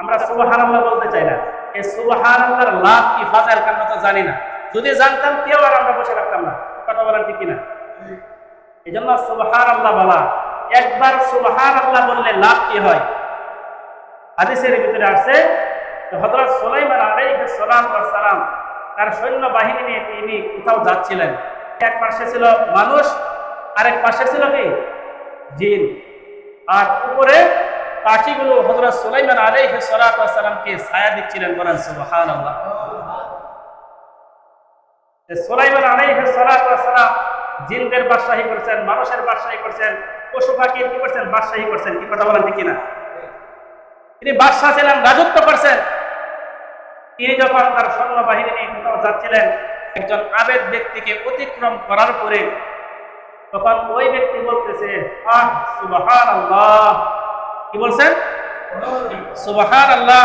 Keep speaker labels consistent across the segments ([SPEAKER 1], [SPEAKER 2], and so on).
[SPEAKER 1] আমরা সুবহানাল্লাহ বলতে চাই না। এই সুবহানাল্লাহর লাভ কি ফাজাইল কি আমরা তো জানি না। যদি জানতাম কেউ আর আমরা বসে রাখতাম না। কথা বলেন ঠিক কিনা? এই জন্য সুবহানাল্লাহ বলা, একবার সুবহানাল্লাহ বললে লাভ কি হয়? হাদিসের ভিতরে আছে হযরত সুলাইমান আলাইহিস সালাতু ওয়াস সালাম তার সৈন্য বাহিনী নিয়ে তিনি কোথাও যাচ্ছিলেন। এক পাশে ছিল মানুষ, আরেক পাশে ছিল কি জিন, আর উপরে পাখিগুলো হযরত সুলাইমান আলাইহিস সালাতু ওয়াস সালামকে ছায়া দিচ্ছিলেন। বলেন সুবহানাল্লাহ। সুলাইমান আলাইহিস সালাতু ওয়াস সালাম জিনদের বাদশাহী করছেন, মানুষের বাদশাহী করছেন, পশু পাখির কি করছেন? বাদশাহী করছেন। কি কথা বলেন ঠিক কিনা? তিনি বাদশাহ ছিলেন, রাজত্ব করছেন। তিনি যখন তার সৈন্যবাহিনী নিয়ে কোথাও যাচ্ছিলেন, একজন আবেদ ব্যক্তিকে অতিক্রম করার পরে তখন ওই ব্যক্তি বলতেছে আহ সুবহানাল্লাহ। কি বলছেন? সুবহানাল্লাহ।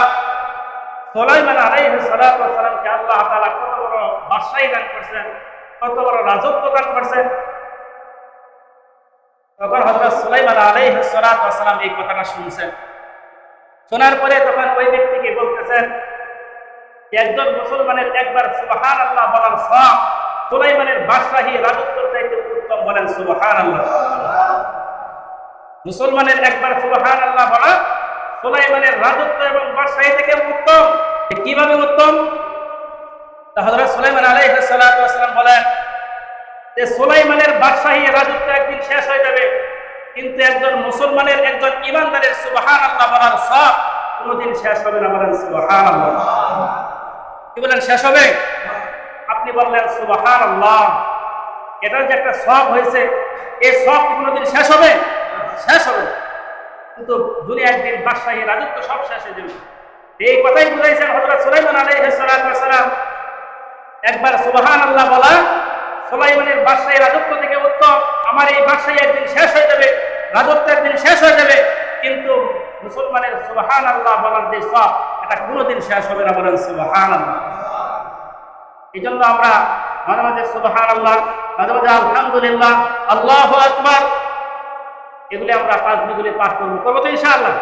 [SPEAKER 1] সুলাইমান আলাইহিস সালাতু ওয়াস সালামকে আল্লাহ তাআলা কত বড় বাদশাহী দান করছেন, কত বড় রাজত্ব দান করছেন। তখন হযরত সুলাইমান আলাইহিস সালাতু ওয়াস সালাম এই কথাটা শুনছেন। শোনার পরে তখন ওই ব্যক্তিকে বলতেছেন একজন মুসলমানের একবার সুবহানাল্লাহ বলার সওয়াব সুলাইমানের বাদশাহী রাজত্বের চাইতে উত্তম। বলেন সুবহানাল্লাহ। মুসলমানের একবার সুবহানাল্লাহ বলা সুলাইমানের রাজত্ব এবং বাদশাহী থেকে উত্তম। কিভাবে উত্তম? হযরত সুলাইমান আলাইহিস সালাতু ওয়াস সালাম বলেন যে সুলাইমানের বাদশাহী রাজত্ব একদিন শেষ হয়ে যাবে, কিন্তু একজন মুসলমানের, একজন ঈমানদারের সুবহানাল্লাহ বলার সওয়াব কোনদিন শেষ হবে না। বলেন সুবহানাল্লাহ। কি বলেন শেষ হবে? আপনি বললেন সুবহানাল্লাহ, এটার যে একটা সওয়াব হয়েছে, এই সওয়াব কি কোনদিন শেষ হবে? শেষ হবে। কিন্তু দুনিয়া একদিন বাদশাহী রাজত্ব সব শেষ হয়ে যাবে। এই কথাই বুঝাইছেন হযরত সুলাইমান আলাইহিস সালাতু ওয়াস সালাম। একবার সুবহানাল্লাহ বলা সুলাইমানের বাদশাহী রাজত্ব থেকে উত্তম। আমার এই বাদশাহী একদিন শেষ হয়ে যাবে, রাজত্ব একদিন শেষ হয়ে যাবে, কিন্তু মুসলমানের সুবহানাল্লাহ বলার যে সওয়াব এটা কোনোদিন শেষ হবে না। বলেন সুবহানাল্লাহ। এই জন্য আমরা মাঝে মাঝে সুবহানাল্লাহ, মাঝে মাঝে আলহামদুলিল্লাহ, আল্লাহু আকবার, এগুলি আমরা 5 মিনিট পাঠ করবো তো ইনশাআল্লাহ।